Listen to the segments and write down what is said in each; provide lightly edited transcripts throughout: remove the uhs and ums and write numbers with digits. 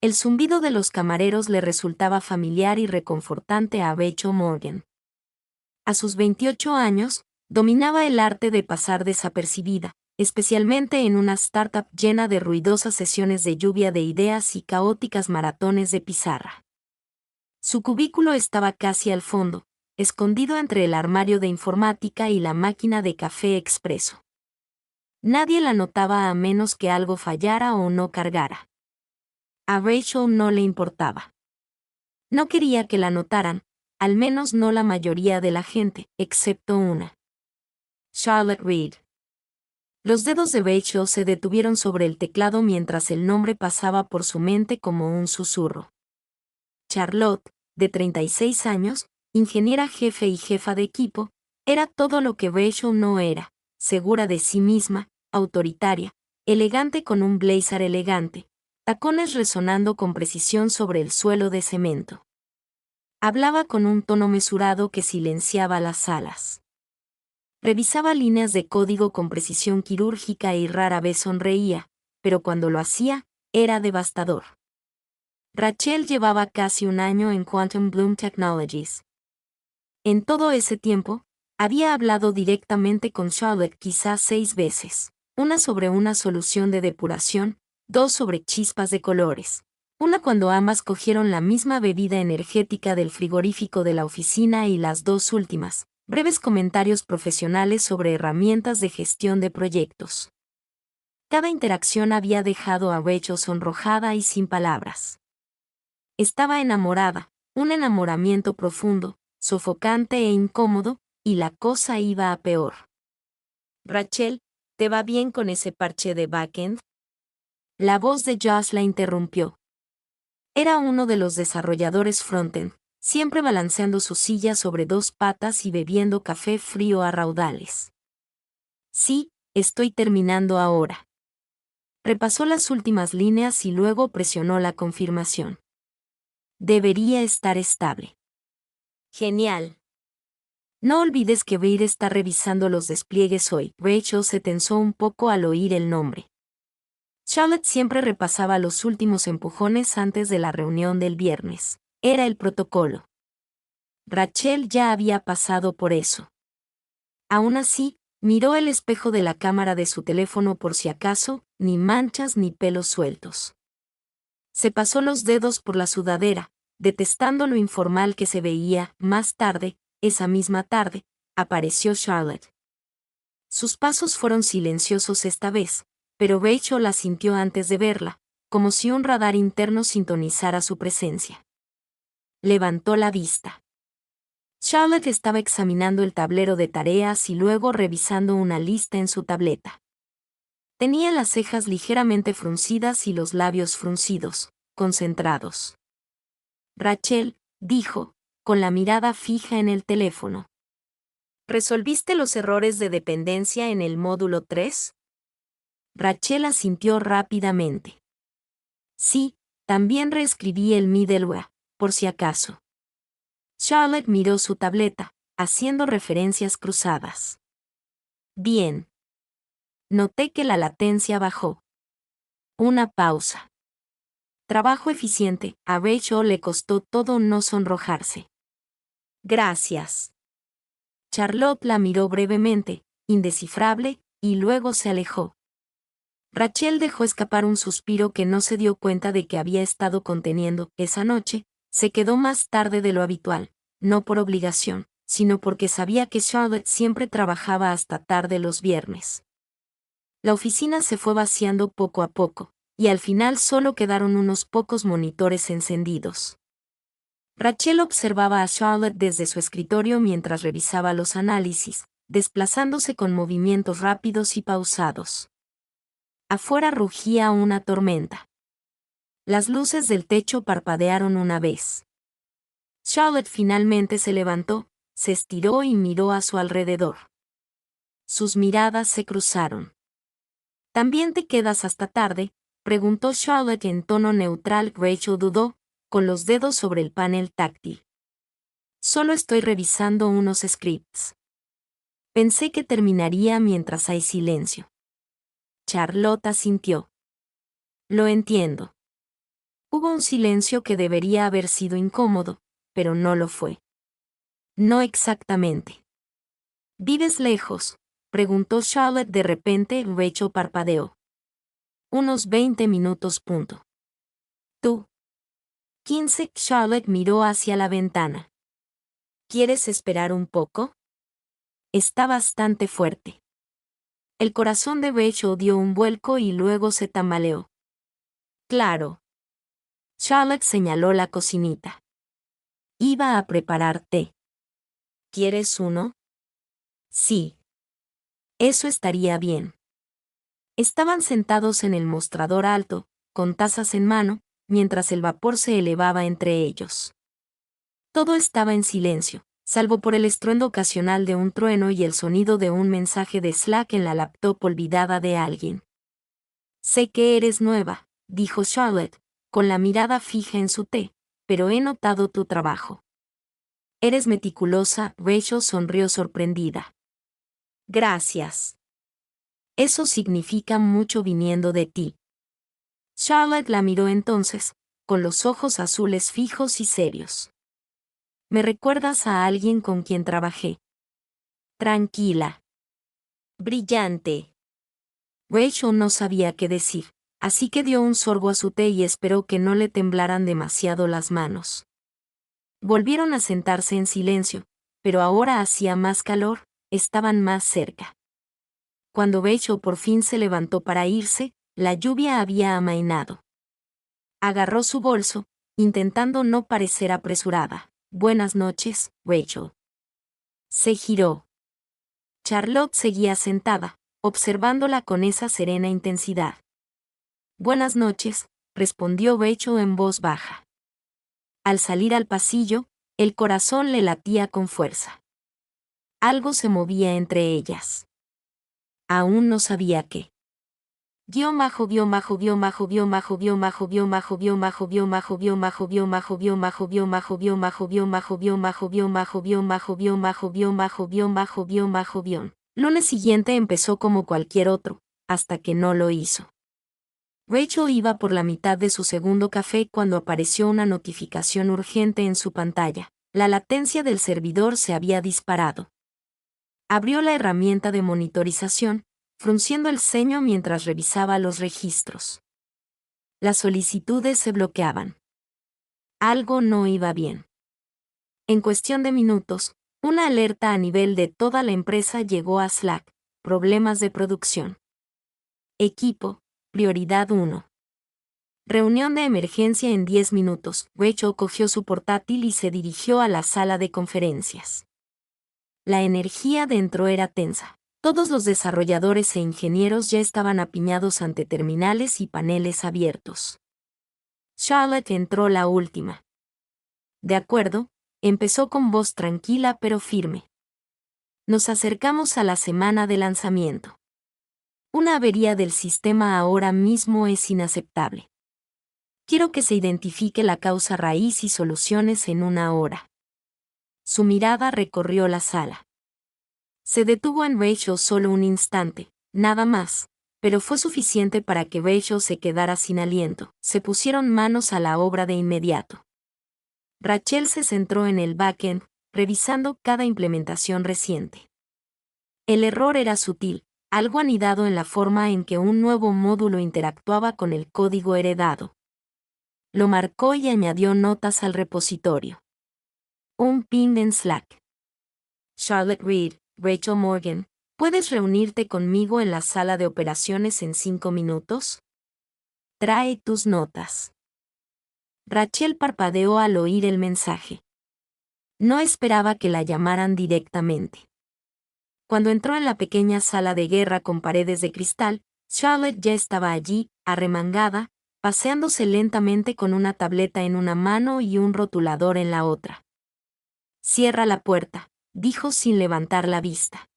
El zumbido de los camareros le resultaba familiar y reconfortante a Rachel Morgan. A sus 28 años, dominaba el arte de pasar desapercibida, especialmente en una startup llena de ruidosas sesiones de lluvia de ideas y caóticas maratones de pizarra. Su cubículo estaba casi al fondo, escondido entre el armario de informática y la máquina de café expreso. Nadie la notaba a menos que algo fallara o no cargara. A Rachel no le importaba. No quería que la notaran, al menos no la mayoría de la gente, excepto una. Charlotte Reed. Los dedos de Rachel se detuvieron sobre el teclado mientras el nombre pasaba por su mente como un susurro. Charlotte, de 36 años, ingeniera jefe y jefa de equipo, era todo lo que Rachel no era, segura de sí misma, autoritaria, elegante con un blazer elegante, tacones resonando con precisión sobre el suelo de cemento. Hablaba con un tono mesurado que silenciaba las salas. Revisaba líneas de código con precisión quirúrgica y rara vez sonreía, pero cuando lo hacía, era devastador. Rachel llevaba casi un año en Quantum Bloom Technologies. En todo ese tiempo, había hablado directamente con Charlotte quizás 6 veces, una sobre una solución de depuración, 2 sobre chispas de colores, una cuando ambas cogieron la misma bebida energética del frigorífico de la oficina y las 2 últimas, breves comentarios profesionales sobre herramientas de gestión de proyectos. Cada interacción había dejado a Rachel sonrojada y sin palabras. Estaba enamorada, un enamoramiento profundo, sofocante e incómodo, y la cosa iba a peor. Rachel, ¿te va bien con ese parche de backend? La voz de Josh la interrumpió. Era uno de los desarrolladores frontend, siempre balanceando su silla sobre 2 patas y bebiendo café frío a raudales. Sí, estoy terminando ahora. Repasó las últimas líneas y luego presionó la confirmación. Debería estar estable. Genial. No olvides que Reed está revisando los despliegues hoy. Rachel se tensó un poco al oír el nombre. Charlotte siempre repasaba los últimos empujones antes de la reunión del viernes. Era el protocolo. Rachel ya había pasado por eso. Aún así, miró el espejo de la cámara de su teléfono por si acaso, ni manchas ni pelos sueltos. Se pasó los dedos por la sudadera, detestando lo informal que se veía. Más tarde, esa misma tarde, apareció Charlotte. Sus pasos fueron silenciosos esta vez, pero Rachel la sintió antes de verla, como si un radar interno sintonizara su presencia. Levantó la vista. Charlotte estaba examinando el tablero de tareas y luego revisando una lista en su tableta. Tenía las cejas ligeramente fruncidas y los labios fruncidos, concentrados. Rachel, dijo, con la mirada fija en el teléfono. ¿Resolviste los errores de dependencia en el módulo 3? Rachel asintió rápidamente. Sí, también reescribí el middleware, por si acaso. Charlotte miró su tableta, haciendo referencias cruzadas. Bien. Noté que la latencia bajó. Una pausa. Trabajo eficiente. A Rachel le costó todo no sonrojarse. Gracias. Charlotte la miró brevemente, indescifrable, y luego se alejó. Rachel dejó escapar un suspiro que no se dio cuenta de que había estado conteniendo. Esa noche, se quedó más tarde de lo habitual, no por obligación, sino porque sabía que Charlotte siempre trabajaba hasta tarde los viernes. La oficina se fue vaciando poco a poco, y al final solo quedaron unos pocos monitores encendidos. Rachel observaba a Charlotte desde su escritorio mientras revisaba los análisis, desplazándose con movimientos rápidos y pausados. Afuera rugía una tormenta. Las luces del techo parpadearon una vez. Charlotte finalmente se levantó, se estiró y miró a su alrededor. Sus miradas se cruzaron. ¿También te quedas hasta tarde?, preguntó Charlotte en tono neutral. Rachel dudó, con los dedos sobre el panel táctil. Solo estoy revisando unos scripts. Pensé que terminaría mientras hay silencio. Charlotte asintió. Lo entiendo. Hubo un silencio que debería haber sido incómodo, pero no lo fue. No exactamente. ¿Vives lejos?, preguntó Charlotte de repente. Rachel parpadeó. Unos 20 minutos. ¿Tú? 15. Charlotte miró hacia la ventana. ¿Quieres esperar un poco? Está bastante fuerte. El corazón de Rachel dio un vuelco y luego se tambaleó. Claro. Charlotte señaló la cocinita. Iba a preparar té. ¿Quieres uno? Sí. Eso estaría bien. Estaban sentados en el mostrador alto, con tazas en mano, mientras el vapor se elevaba entre ellos. Todo estaba en silencio, salvo por el estruendo ocasional de un trueno y el sonido de un mensaje de Slack en la laptop olvidada de alguien. Sé que eres nueva, dijo Charlotte, con la mirada fija en su té, pero he notado tu trabajo. Eres meticulosa. Rachel sonrió sorprendida. Gracias. Eso significa mucho viniendo de ti. Charlotte la miró entonces, con los ojos azules fijos y serios. Me recuerdas a alguien con quien trabajé. Tranquila. Brillante. Rachel no sabía qué decir, así que dio un sorbo a su té y esperó que no le temblaran demasiado las manos. Volvieron a sentarse en silencio, pero ahora hacía más calor, estaban más cerca. Cuando Rachel por fin se levantó para irse, la lluvia había amainado. Agarró su bolso, intentando no parecer apresurada. Buenas noches, Rachel. Se giró. Charlotte seguía sentada, observándola con esa serena intensidad. Buenas noches, respondió Rachel en voz baja. Al salir al pasillo, el corazón le latía con fuerza. Algo se movía entre ellas. Aún no sabía qué. Lunes siguiente empezó como cualquier otro, hasta que no lo hizo. Rachel iba por la mitad de su segundo café cuando apareció una notificación urgente en su pantalla. La latencia del servidor se había disparado. Abrió la herramienta de monitorización, frunciendo el ceño mientras revisaba los registros. Las solicitudes se bloqueaban. Algo no iba bien. En cuestión de minutos, una alerta a nivel de toda la empresa llegó a Slack: problemas de producción. Equipo, prioridad 1. Reunión de emergencia en 10 minutos. Rachel cogió su portátil y se dirigió a la sala de conferencias. La energía dentro era tensa. Todos los desarrolladores e ingenieros ya estaban apiñados ante terminales y paneles abiertos. Charlotte entró la última. De acuerdo, empezó con voz tranquila pero firme. Nos acercamos a la semana de lanzamiento. Una avería del sistema ahora mismo es inaceptable. Quiero que se identifique la causa raíz y soluciones en 1 hora. Su mirada recorrió la sala. Se detuvo en Rachel solo un instante, nada más, pero fue suficiente para que Rachel se quedara sin aliento. Se pusieron manos a la obra de inmediato. Rachel se centró en el backend, revisando cada implementación reciente. El error era sutil, algo anidado en la forma en que un nuevo módulo interactuaba con el código heredado. Lo marcó y añadió notas al repositorio. Un ping en Slack. Charlotte Reed, Rachel Morgan, ¿puedes reunirte conmigo en la sala de operaciones en 5 minutos? Trae tus notas. Rachel parpadeó al oír el mensaje. No esperaba que la llamaran directamente. Cuando entró en la pequeña sala de guerra con paredes de cristal, Charlotte ya estaba allí, arremangada, paseándose lentamente con una tableta en una mano y un rotulador en la otra. Cierra la puerta, dijo sin levantar la vista.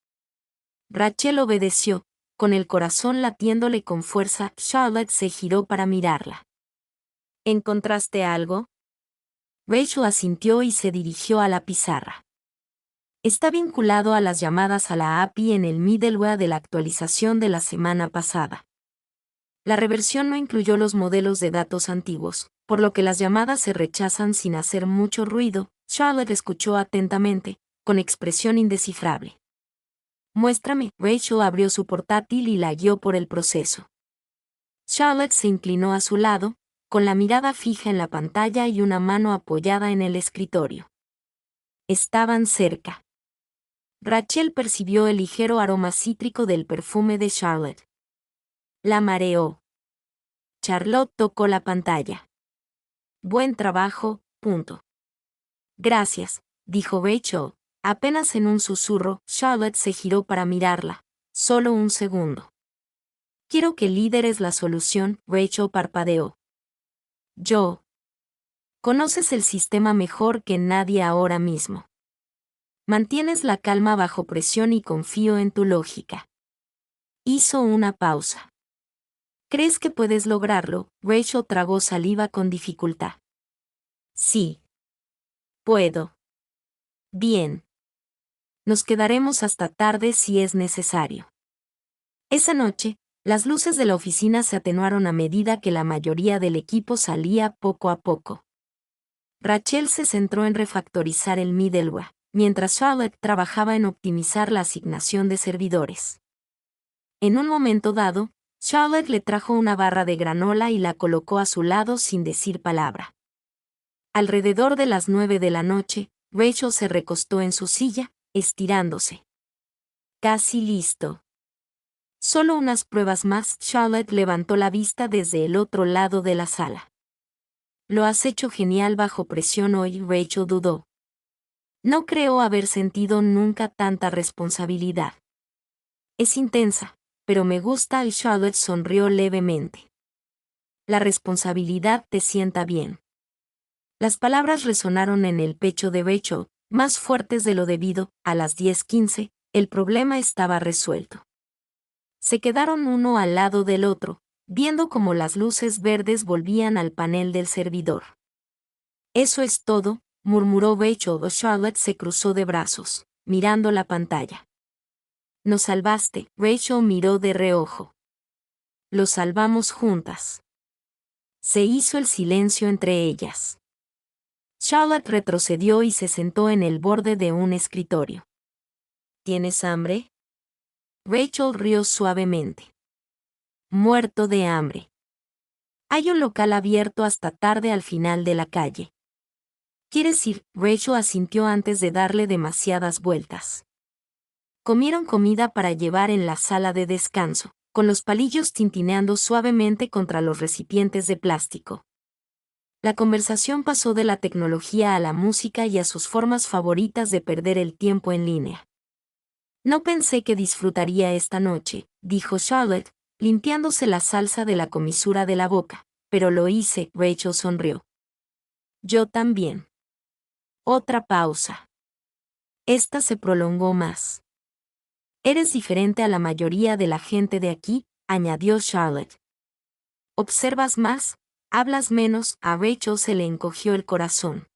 Rachel obedeció, con el corazón latiéndole con fuerza. Charlotte se giró para mirarla. ¿Encontraste algo? Rachel asintió y se dirigió a la pizarra. Está vinculado a las llamadas a la API en el middleware de la actualización de la semana pasada. La reversión no incluyó los modelos de datos antiguos, por lo que las llamadas se rechazan sin hacer mucho ruido. Charlotte escuchó atentamente, con expresión indescifrable. Muéstrame. Rachel abrió su portátil y la guió por el proceso. Charlotte se inclinó a su lado, con la mirada fija en la pantalla y una mano apoyada en el escritorio. Estaban cerca. Rachel percibió el ligero aroma cítrico del perfume de Charlotte. La mareó. Charlotte tocó la pantalla. Buen trabajo. Gracias, dijo Rachel, apenas en un susurro. Charlotte se giró para mirarla. Solo un segundo. Quiero que lideres la solución. Rachel parpadeó. Yo. Conoces el sistema mejor que nadie ahora mismo. Mantienes la calma bajo presión y confío en tu lógica. Hizo una pausa. ¿Crees que puedes lograrlo? Rachel tragó saliva con dificultad. Sí. Puedo. Bien. Nos quedaremos hasta tarde si es necesario. Esa noche, las luces de la oficina se atenuaron a medida que la mayoría del equipo salía poco a poco. Rachel se centró en refactorizar el middleware, mientras Charlotte trabajaba en optimizar la asignación de servidores. En un momento dado, Charlotte le trajo una barra de granola y la colocó a su lado sin decir palabra. Alrededor de las 9 de la noche, Rachel se recostó en su silla, estirándose. Casi listo. Solo unas pruebas más. Charlotte levantó la vista desde el otro lado de la sala. Lo has hecho genial bajo presión hoy. Rachel dudó. No creo haber sentido nunca tanta responsabilidad. Es intensa, pero me gusta. Y Charlotte sonrió levemente. La responsabilidad te sienta bien. Las palabras resonaron en el pecho de Rachel, más fuertes de lo debido. A las 10:15, el problema estaba resuelto. Se quedaron uno al lado del otro, viendo cómo las luces verdes volvían al panel del servidor. Eso es todo, murmuró Rachel. Charlotte se cruzó de brazos, mirando la pantalla. Nos salvaste. Rachel miró de reojo. Lo salvamos juntas. Se hizo el silencio entre ellas. Charlotte retrocedió y se sentó en el borde de un escritorio. ¿Tienes hambre? Rachel rió suavemente. Muerto de hambre. Hay un local abierto hasta tarde al final de la calle. ¿Quieres ir? Rachel asintió antes de darle demasiadas vueltas. Comieron comida para llevar en la sala de descanso, con los palillos tintineando suavemente contra los recipientes de plástico. La conversación pasó de la tecnología a la música y a sus formas favoritas de perder el tiempo en línea. No pensé que disfrutaría esta noche, dijo Charlotte, limpiándose la salsa de la comisura de la boca, pero lo hice. Rachel sonrió. Yo también. Otra pausa. Esta se prolongó más. Eres diferente a la mayoría de la gente de aquí, añadió Charlotte. Observas más, hablas menos. A Rachel se le encogió el corazón.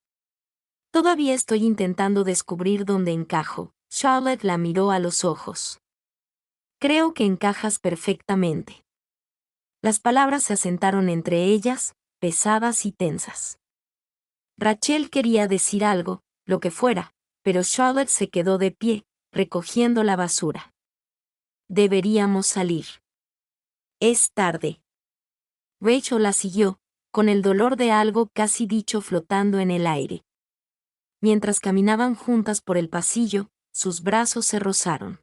Todavía estoy intentando descubrir dónde encajo. Charlotte la miró a los ojos. Creo que encajas perfectamente. Las palabras se asentaron entre ellas, pesadas y tensas. Rachel quería decir algo, lo que fuera, pero Charlotte se quedó de pie, recogiendo la basura. Deberíamos salir. Es tarde. Rachel la siguió, con el dolor de algo casi dicho flotando en el aire. Mientras caminaban juntas por el pasillo, sus brazos se rozaron.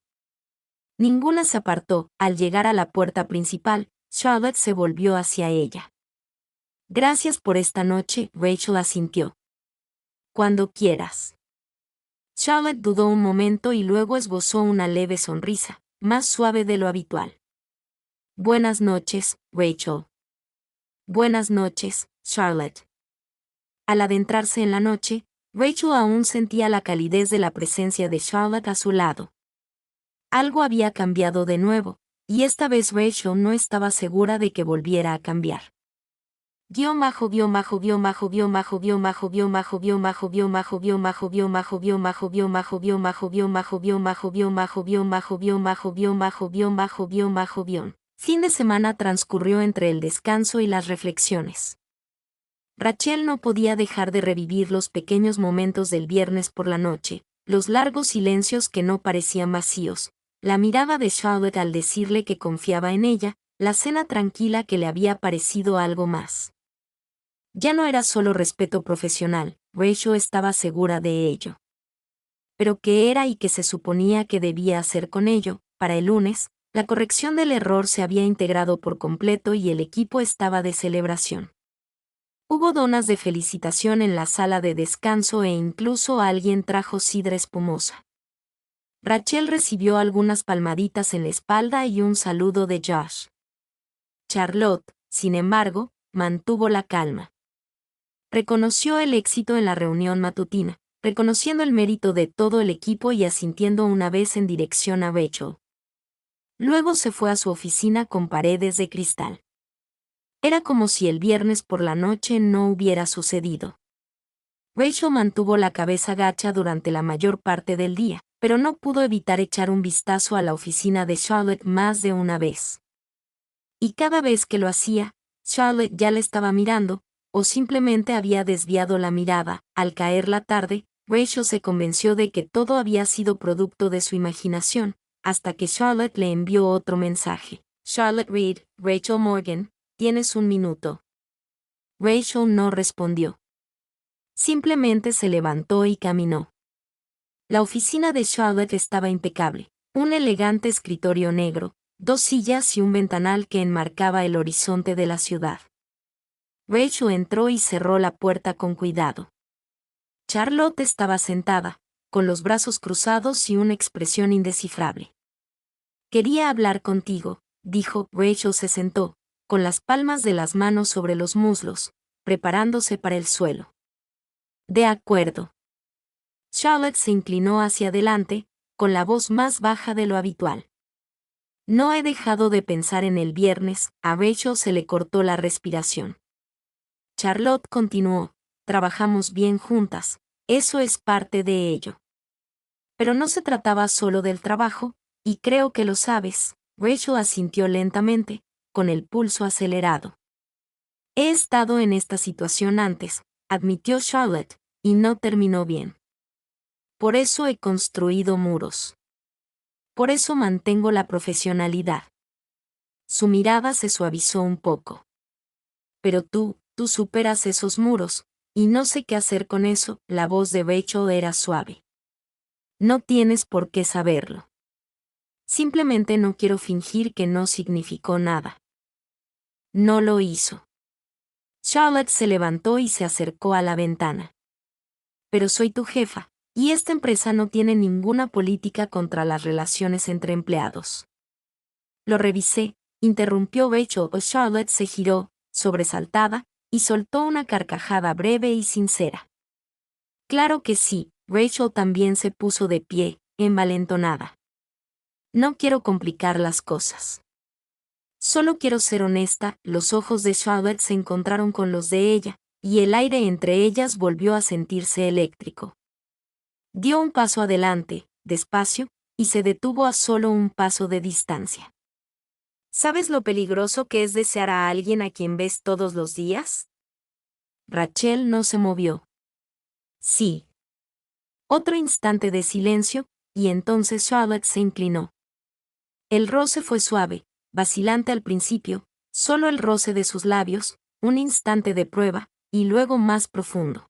Ninguna se apartó. Al llegar a la puerta principal, Charlotte se volvió hacia ella. Gracias por esta noche. Rachel asintió. Cuando quieras. Charlotte dudó un momento y luego esbozó una leve sonrisa, más suave de lo habitual. Buenas noches, Rachel. Buenas noches, Charlotte. Al adentrarse en la noche, Rachel aún sentía la calidez de la presencia de Charlotte a su lado. Algo había cambiado de nuevo, y esta vez Rachel no estaba segura de que volviera a cambiar. Fin de semana transcurrió entre el descanso y las reflexiones. Rachel no podía dejar de revivir los pequeños momentos del viernes por la noche, los largos silencios que no parecían vacíos, la mirada de Charlotte al decirle que confiaba en ella, la cena tranquila que le había parecido algo más. Ya no era solo respeto profesional, Rachel estaba segura de ello. Pero qué era y qué se suponía que debía hacer con ello. Para el lunes, la corrección del error se había integrado por completo y el equipo estaba de celebración. Hubo donas de felicitación en la sala de descanso e incluso alguien trajo sidra espumosa. Rachel recibió algunas palmaditas en la espalda y un saludo de Josh. Charlotte, sin embargo, mantuvo la calma. Reconoció el éxito en la reunión matutina, reconociendo el mérito de todo el equipo y asintiendo una vez en dirección a Rachel. Luego se fue a su oficina con paredes de cristal. Era como si el viernes por la noche no hubiera sucedido. Rachel mantuvo la cabeza gacha durante la mayor parte del día, pero no pudo evitar echar un vistazo a la oficina de Charlotte más de una vez. Y cada vez que lo hacía, Charlotte ya le estaba mirando, o simplemente había desviado la mirada. Al caer la tarde, Rachel se convenció de que todo había sido producto de su imaginación, hasta que Charlotte le envió otro mensaje. Charlotte Reed, Rachel Morgan, ¿tienes un minuto? Rachel no respondió. Simplemente se levantó y caminó. La oficina de Charlotte estaba impecable, un elegante escritorio negro, 2 sillas y un ventanal que enmarcaba el horizonte de la ciudad. Rachel entró y cerró la puerta con cuidado. Charlotte estaba sentada, con los brazos cruzados y una expresión indescifrable. Quería hablar contigo, dijo. Rachel se sentó, con las palmas de las manos sobre los muslos, preparándose para el suelo. De acuerdo. Charlotte se inclinó hacia adelante, con la voz más baja de lo habitual. No he dejado de pensar en el viernes. A Rachel se le cortó la respiración. Charlotte continuó, trabajamos bien juntas, eso es parte de ello. Pero no se trataba solo del trabajo, y creo que lo sabes. Rachel asintió lentamente, con el pulso acelerado. He estado en esta situación antes, admitió Charlotte, y no terminó bien. Por eso he construido muros. Por eso mantengo la profesionalidad. Su mirada se suavizó un poco. Pero tú superas esos muros, y no sé qué hacer con eso. La voz de Rachel era suave. No tienes por qué saberlo. Simplemente no quiero fingir que no significó nada. No lo hizo. Charlotte se levantó y se acercó a la ventana. Pero soy tu jefa, y esta empresa no tiene ninguna política contra las relaciones entre empleados. Lo revisé, interrumpió Rachel. Charlotte se giró, sobresaltada, y soltó una carcajada breve y sincera. Claro que sí. Rachel también se puso de pie, envalentonada. No quiero complicar las cosas. Solo quiero ser honesta. Los ojos de Charlotte se encontraron con los de ella, y el aire entre ellas volvió a sentirse eléctrico. Dio un paso adelante, despacio, y se detuvo a solo un paso de distancia. ¿Sabes lo peligroso que es desear a alguien a quien ves todos los días? Rachel no se movió. Sí. Otro instante de silencio, y entonces Charlotte se inclinó. El roce fue suave, vacilante al principio, solo el roce de sus labios, un instante de prueba, y luego más profundo.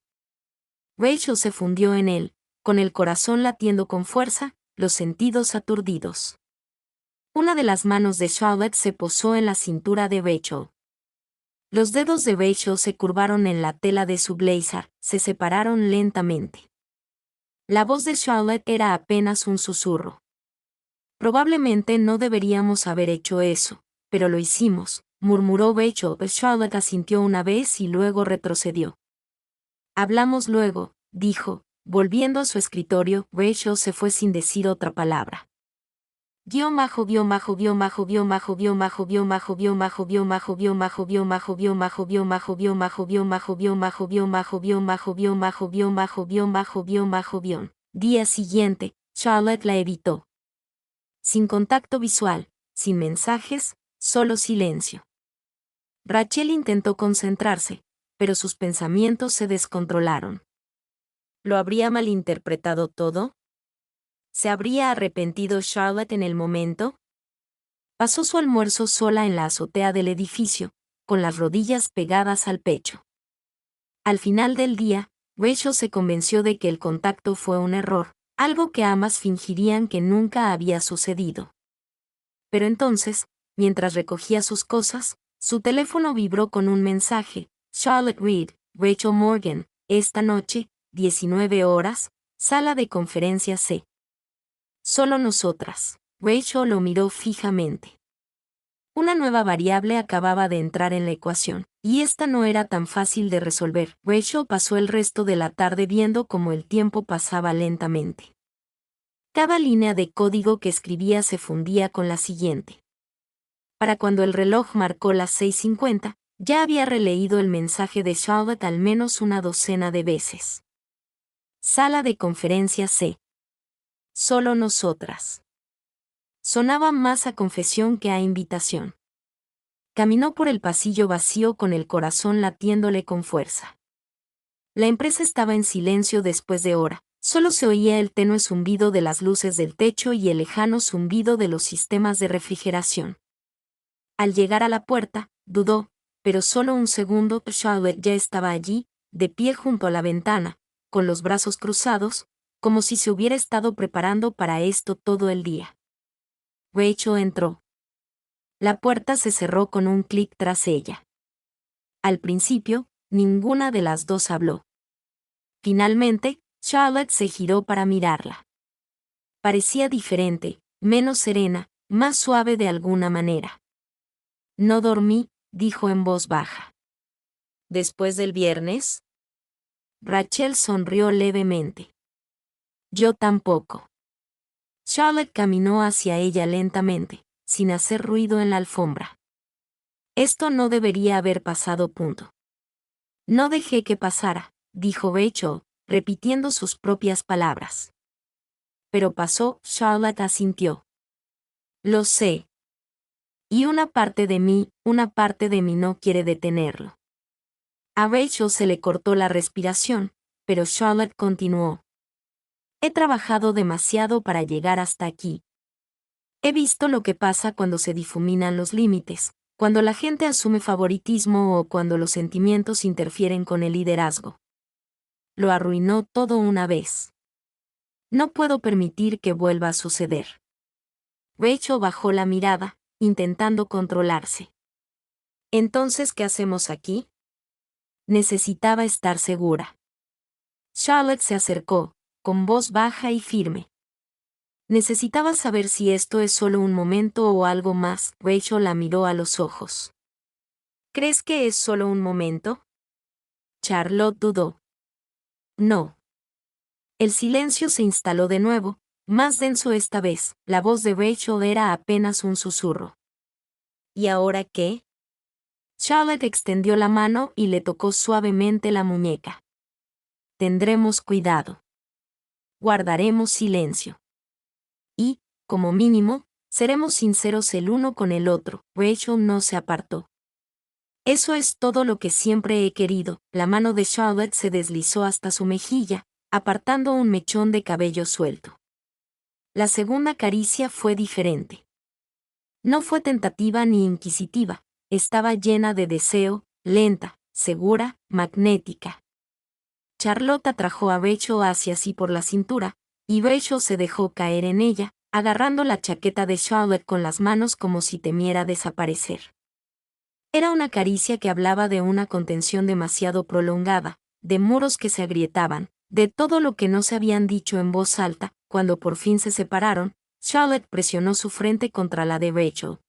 Rachel se fundió en él, con el corazón latiendo con fuerza, los sentidos aturdidos. Una de las manos de Charlotte se posó en la cintura de Rachel. Los dedos de Rachel se curvaron en la tela de su blazer, se separaron lentamente. La voz de Charlotte era apenas un susurro. Probablemente no deberíamos haber hecho eso, pero lo hicimos, murmuró Rachel. Charlotte asintió una vez y luego retrocedió. Hablamos luego, dijo, volviendo a su escritorio. Rachel se fue sin decir otra palabra. Día siguiente, Charlotte la evitó. Sin contacto visual, sin mensajes, solo silencio. Rachel intentó concentrarse, pero sus pensamientos se descontrolaron. ¿Lo habría malinterpretado todo? ¿Se habría arrepentido Charlotte en el momento? Pasó su almuerzo sola en la azotea del edificio, con las rodillas pegadas al pecho. Al final del día, Rachel se convenció de que el contacto fue un error, algo que ambas fingirían que nunca había sucedido. Pero entonces, mientras recogía sus cosas, su teléfono vibró con un mensaje: Charlotte Reed, Rachel Morgan, esta noche, 19 horas, sala de conferencias C. Solo nosotras. Rachel lo miró fijamente. Una nueva variable acababa de entrar en la ecuación, y esta no era tan fácil de resolver. Rachel pasó el resto de la tarde viendo cómo el tiempo pasaba lentamente. Cada línea de código que escribía se fundía con la siguiente. Para cuando el reloj marcó las 6:50, ya había releído el mensaje de Charlotte al menos una docena de veces. Sala de conferencias C. Solo nosotras. Sonaba más a confesión que a invitación. Caminó por el pasillo vacío con el corazón latiéndole con fuerza. La empresa estaba en silencio después de hora, solo se oía el tenue zumbido de las luces del techo y el lejano zumbido de los sistemas de refrigeración. Al llegar a la puerta, dudó, pero solo un segundo. Charlotte ya estaba allí, de pie junto a la ventana, con los brazos cruzados, como si se hubiera estado preparando para esto todo el día. Rachel entró. La puerta se cerró con un clic tras ella. Al principio, ninguna de las dos habló. Finalmente, Charlotte se giró para mirarla. Parecía diferente, menos serena, más suave de alguna manera. No dormí, dijo en voz baja. ¿Después del viernes? Rachel sonrió levemente. Yo tampoco. Charlotte caminó hacia ella lentamente, sin hacer ruido en la alfombra. Esto no debería haber pasado. No dejé que pasara, dijo Rachel, repitiendo sus propias palabras. Pero pasó. Charlotte asintió. Lo sé. Y una parte de mí no quiere detenerlo. A Rachel se le cortó la respiración, pero Charlotte continuó. He trabajado demasiado para llegar hasta aquí. He visto lo que pasa cuando se difuminan los límites, cuando la gente asume favoritismo o cuando los sentimientos interfieren con el liderazgo. Lo arruinó todo una vez. No puedo permitir que vuelva a suceder. Rachel bajó la mirada, intentando controlarse. ¿Entonces qué hacemos aquí? Necesitaba estar segura. Charlotte se acercó, con voz baja y firme. Necesitaba saber si esto es solo un momento o algo más. Rachel la miró a los ojos. ¿Crees que es solo un momento? Charlotte dudó. No. El silencio se instaló de nuevo, más denso esta vez. La voz de Rachel era apenas un susurro. ¿Y ahora qué? Charlotte extendió la mano y le tocó suavemente la muñeca. Tendremos cuidado. Guardaremos silencio. Y, como mínimo, seremos sinceros el uno con el otro. Rachel no se apartó. Eso es todo lo que siempre he querido. La mano de Charlotte se deslizó hasta su mejilla, apartando un mechón de cabello suelto. La segunda caricia fue diferente. No fue tentativa ni inquisitiva, estaba llena de deseo, lenta, segura, magnética. Charlotte atrajo a Rachel hacia sí por la cintura, y Rachel se dejó caer en ella, agarrando la chaqueta de Charlotte con las manos como si temiera desaparecer. Era una caricia que hablaba de una contención demasiado prolongada, de muros que se agrietaban, de todo lo que no se habían dicho en voz alta. Cuando por fin se separaron, Charlotte presionó su frente contra la de Rachel.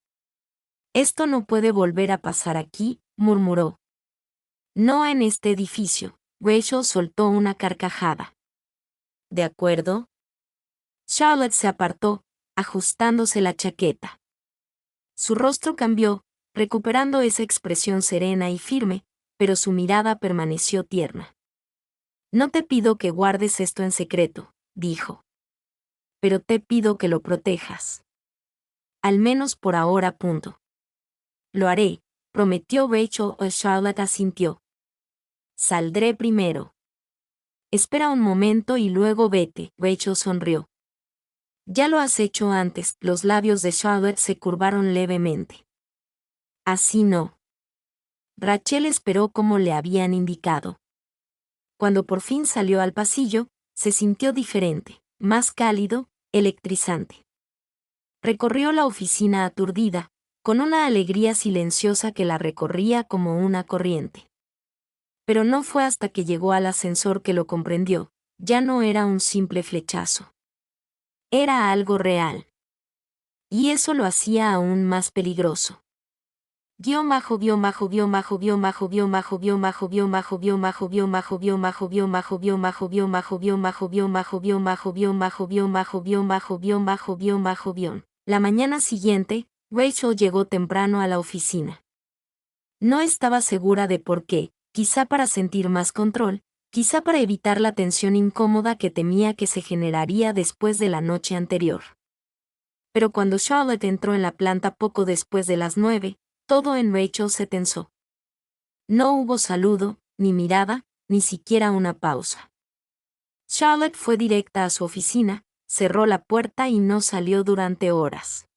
Esto no puede volver a pasar aquí, murmuró. No en este edificio. Rachel soltó una carcajada. ¿De acuerdo? Charlotte se apartó, ajustándose la chaqueta. Su rostro cambió, recuperando esa expresión serena y firme, pero su mirada permaneció tierna. No te pido que guardes esto en secreto, dijo. Pero te pido que lo protejas. Al menos por ahora. Lo haré, prometió Rachel. Charlotte asintió. Saldré primero. Espera un momento y luego vete. Rachel sonrió. Ya lo has hecho antes. Los labios de Charlotte se curvaron levemente. Así no. Rachel esperó como le habían indicado. Cuando por fin salió al pasillo, se sintió diferente, más cálido, electrizante. Recorrió la oficina aturdida, con una alegría silenciosa que la recorría como una corriente. Pero no fue hasta que llegó al ascensor que lo comprendió, ya no era un simple flechazo. Era algo real. Y eso lo hacía aún más peligroso. La mañana siguiente, Rachel llegó temprano a la oficina. No estaba segura de por qué, quizá para sentir más control, quizá para evitar la tensión incómoda que temía que se generaría después de la noche anterior. Pero cuando Charlotte entró en la planta poco después de las 9, todo en Rachel se tensó. No hubo saludo, ni mirada, ni siquiera una pausa. Charlotte fue directa a su oficina, cerró la puerta y no salió durante horas.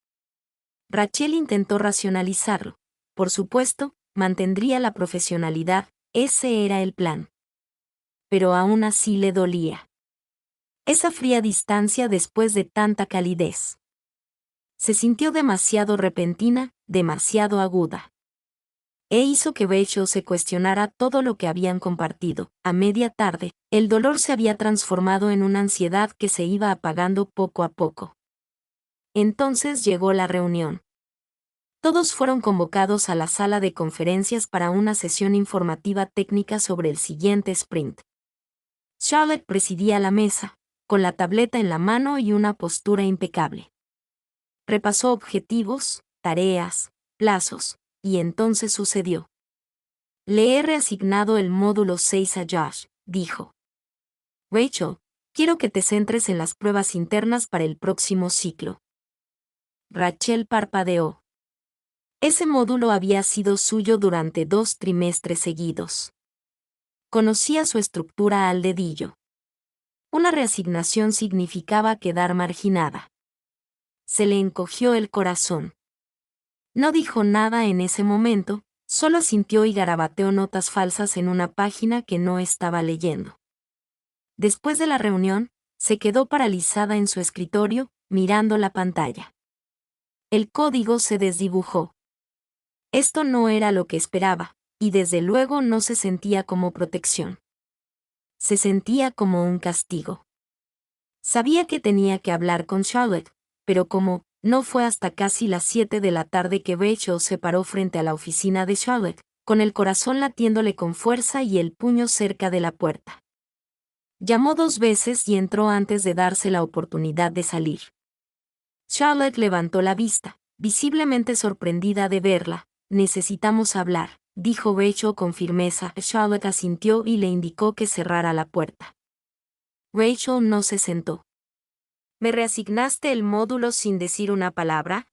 Rachel intentó racionalizarlo. Por supuesto, mantendría la profesionalidad, ese era el plan. Pero aún así le dolía. Esa fría distancia después de tanta calidez. Se sintió demasiado repentina, demasiado aguda. Hizo que Rachel se cuestionara todo lo que habían compartido. A media tarde, el dolor se había transformado en una ansiedad que se iba apagando poco a poco. Entonces llegó la reunión. Todos fueron convocados a la sala de conferencias para una sesión informativa técnica sobre el siguiente sprint. Charlotte presidía la mesa, con la tableta en la mano y una postura impecable. Repasó objetivos, tareas, plazos, y entonces sucedió. Le he reasignado el módulo 6 a Josh, dijo. Rachel, quiero que te centres en las pruebas internas para el próximo ciclo. Rachel parpadeó. Ese módulo había sido suyo durante 2 trimestres seguidos. Conocía su estructura al dedillo. Una reasignación significaba quedar marginada. Se le encogió el corazón. No dijo nada en ese momento, solo sintió y garabateó notas falsas en una página que no estaba leyendo. Después de la reunión, se quedó paralizada en su escritorio, mirando la pantalla. El código se desdibujó. Esto no era lo que esperaba, y desde luego no se sentía como protección. Se sentía como un castigo. Sabía que tenía que hablar con Charlotte, pero como no fue hasta casi las 7 de la tarde que Rachel se paró frente a la oficina de Charlotte, con el corazón latiéndole con fuerza y el puño cerca de la puerta. Llamó 2 veces y entró antes de darse la oportunidad de salir. Charlotte levantó la vista, visiblemente sorprendida de verla. Necesitamos hablar, dijo Rachel con firmeza. Charlotte asintió y le indicó que cerrara la puerta. Rachel no se sentó. ¿Me reasignaste el módulo sin decir una palabra?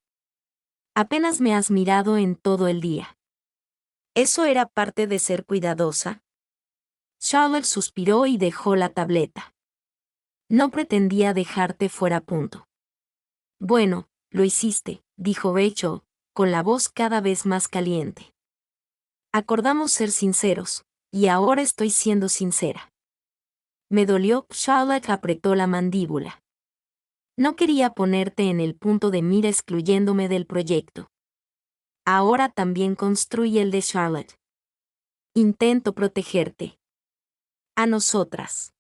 Apenas me has mirado en todo el día. ¿Eso era parte de ser cuidadosa? Charlotte suspiró y dejó la tableta. No pretendía dejarte fuera punto. Bueno, lo hiciste, dijo Rachel, con la voz cada vez más caliente. Acordamos ser sinceros, y ahora estoy siendo sincera. Me dolió. Charlotte apretó la mandíbula. No quería ponerte en el punto de mira excluyéndome del proyecto. Ahora también construye el de Charlotte. Intento protegerte. A nosotras.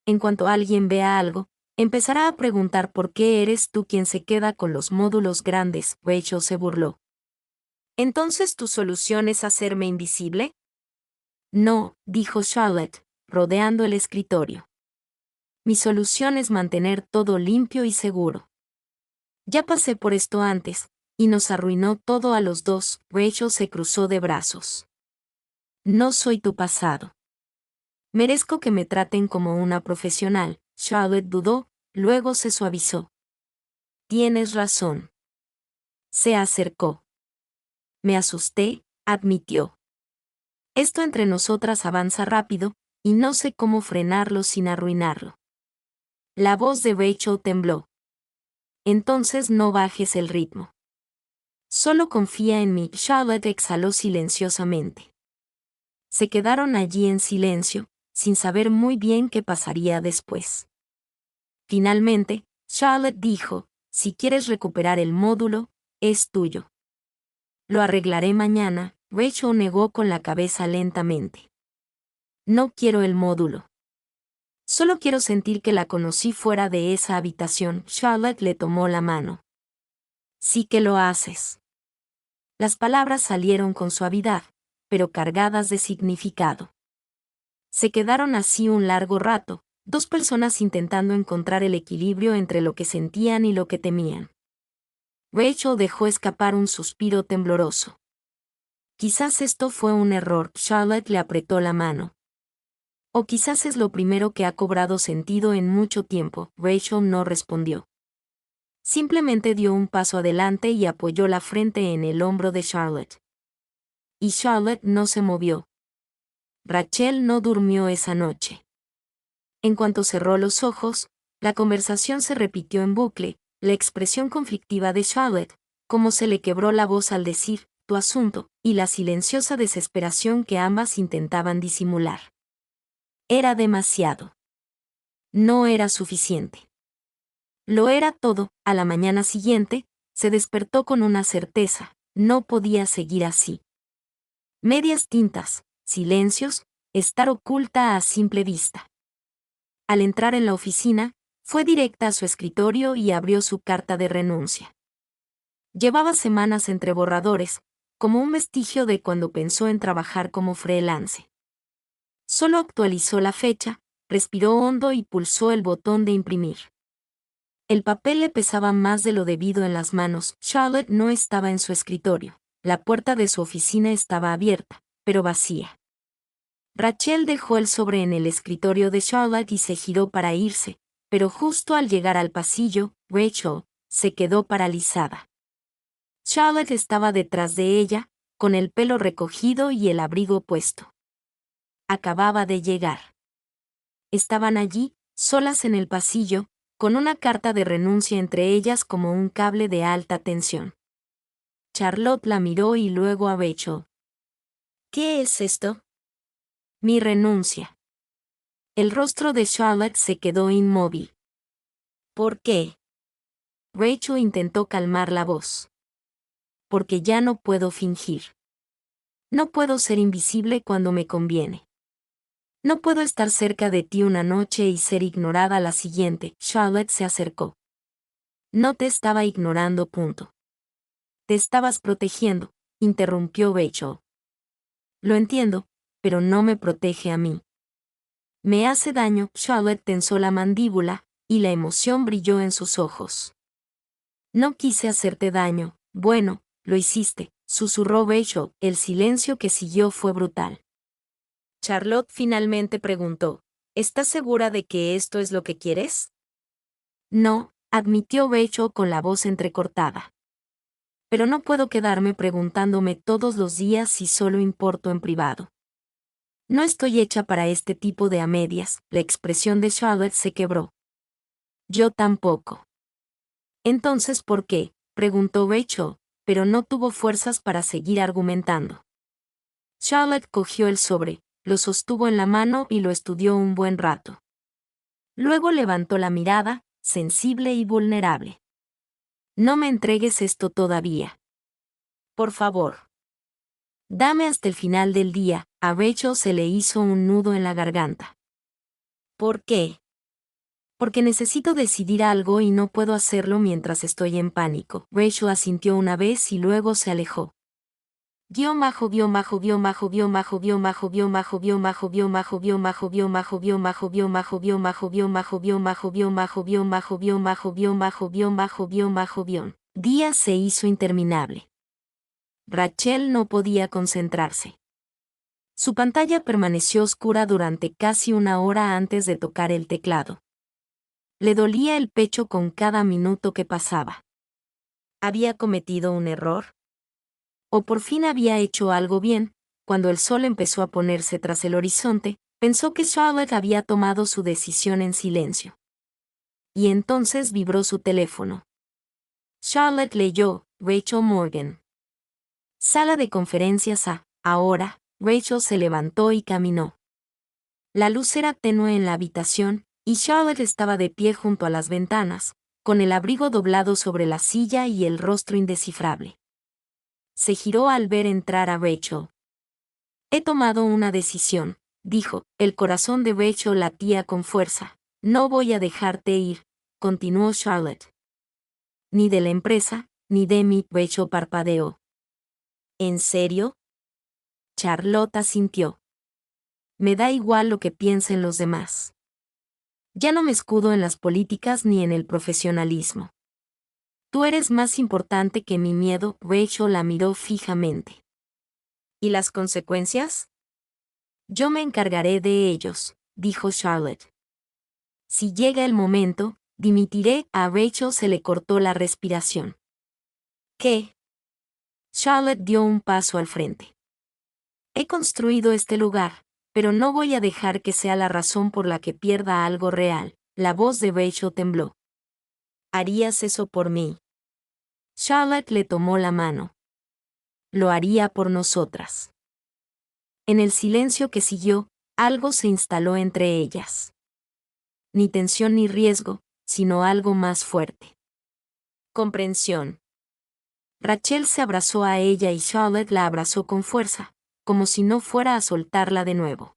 En cuanto alguien vea algo, empezará a preguntar por qué eres tú quien se queda con los módulos grandes. Rachel se burló. ¿Entonces tu solución es hacerme invisible? No, dijo Charlotte, rodeando el escritorio. Mi solución es mantener todo limpio y seguro. Ya pasé por esto antes, y nos arruinó todo a los dos. Rachel se cruzó de brazos. No soy tu pasado. Merezco que me traten como una profesional. Charlotte dudó, luego se suavizó. Tienes razón. Se acercó. Me asusté, admitió. Esto entre nosotras avanza rápido, y no sé cómo frenarlo sin arruinarlo. La voz de Rachel tembló. Entonces no bajes el ritmo. Solo confía en mí. Charlotte exhaló silenciosamente. Se quedaron allí en silencio, sin saber muy bien qué pasaría después. Finalmente, Charlotte dijo, si quieres recuperar el módulo, es tuyo. Lo arreglaré mañana. Rachel negó con la cabeza lentamente. No quiero el módulo. Solo quiero sentir que la conocí fuera de esa habitación. Charlotte le tomó la mano. Sí que lo haces. Las palabras salieron con suavidad, pero cargadas de significado. Se quedaron así un largo rato, dos personas intentando encontrar el equilibrio entre lo que sentían y lo que temían. Rachel dejó escapar un suspiro tembloroso. Quizás esto fue un error. Charlotte le apretó la mano. O quizás es lo primero que ha cobrado sentido en mucho tiempo. Rachel no respondió. Simplemente dio un paso adelante y apoyó la frente en el hombro de Charlotte. Y Charlotte no se movió. Rachel no durmió esa noche. En cuanto cerró los ojos, la conversación se repitió en bucle, la expresión conflictiva de Charlotte, cómo se le quebró la voz al decir, tu asunto, y la silenciosa desesperación que ambas intentaban disimular. Era demasiado. No era suficiente. Lo era todo. A la mañana siguiente, se despertó con una certeza, no podía seguir así. Medias tintas, silencios, estar oculta a simple vista. Al entrar en la oficina, fue directa a su escritorio y abrió su carta de renuncia. Llevaba semanas entre borradores, como un vestigio de cuando pensó en trabajar como freelance. Solo actualizó la fecha, respiró hondo y pulsó el botón de imprimir. El papel le pesaba más de lo debido en las manos. Charlotte no estaba en su escritorio. La puerta de su oficina estaba abierta, pero vacía. Rachel dejó el sobre en el escritorio de Charlotte y se giró para irse, pero justo al llegar al pasillo, Rachel se quedó paralizada. Charlotte estaba detrás de ella, con el pelo recogido y el abrigo puesto. Acababa de llegar. Estaban allí, solas en el pasillo, con una carta de renuncia entre ellas como un cable de alta tensión. Charlotte la miró y luego a Rachel. ¿Qué es esto? Mi renuncia. El rostro de Charlotte se quedó inmóvil. ¿Por qué? Rachel intentó calmar la voz. Porque ya no puedo fingir. No puedo ser invisible cuando me conviene. No puedo estar cerca de ti una noche y ser ignorada la siguiente. Charlotte se acercó. No te estaba ignorando. Te estabas protegiendo, interrumpió Rachel. Lo entiendo, pero no me protege a mí. Me hace daño. Charlotte tensó la mandíbula, y la emoción brilló en sus ojos. No quise hacerte daño. Bueno, lo hiciste, susurró Rachel. El silencio que siguió fue brutal. Charlotte finalmente preguntó, ¿estás segura de que esto es lo que quieres? No, admitió Rachel con la voz entrecortada. Pero no puedo quedarme preguntándome todos los días si solo importo en privado. No estoy hecha para este tipo de a medias. La expresión de Charlotte se quebró. Yo tampoco. Entonces, ¿por qué? Preguntó Rachel, pero no tuvo fuerzas para seguir argumentando. Charlotte cogió el sobre, lo sostuvo en la mano y lo estudió un buen rato. Luego levantó la mirada, sensible y vulnerable. No me entregues esto todavía. Por favor. Dame hasta el final del día. A Rachel se le hizo un nudo en la garganta. ¿Por qué? Porque necesito decidir algo y no puedo hacerlo mientras estoy en pánico. Rachel asintió una vez y luego se alejó. Día se hizo interminable. Rachel no podía concentrarse. Su pantalla permaneció oscura durante casi una hora antes de tocar el teclado. Le dolía el pecho con cada minuto que pasaba. ¿Había cometido un error? ¿O por fin había hecho algo bien? cuando el sol empezó a ponerse tras el horizonte, pensó que Charlotte había tomado su decisión en silencio. Y entonces vibró su teléfono. Charlotte leyó, Rachel Morgan. Sala de conferencias A. Ahora, Rachel se levantó y caminó. La luz era tenue en la habitación, y Charlotte estaba de pie junto a las ventanas, con el abrigo doblado sobre la silla y el rostro indescifrable. Se giró al ver entrar a Rachel. He tomado una decisión, dijo. El corazón de Rachel latía con fuerza. No voy a dejarte ir, continuó Charlotte. Ni de la empresa, ni de mí, Rachel parpadeó. ¿En serio? Charlotte asintió. Me da igual lo que piensen los demás. Ya no me escudo en las políticas ni en el profesionalismo. Tú eres más importante que mi miedo. Rachel la miró fijamente. ¿Y las consecuencias? Yo me encargaré de ellos, dijo Charlotte. Si llega el momento, dimitiré. A Rachel se le cortó la respiración. ¿Qué? Charlotte dio un paso al frente. He construido este lugar, pero no voy a dejar que sea la razón por la que pierda algo real. La voz de Rachel tembló. ¿Harías eso por mí? Charlotte le tomó la mano. Lo haría por nosotras. En el silencio que siguió, algo se instaló entre ellas. Ni tensión ni riesgo, sino algo más fuerte. Comprensión. Rachel se abrazó a ella y Charlotte la abrazó con fuerza, como si no fuera a soltarla de nuevo.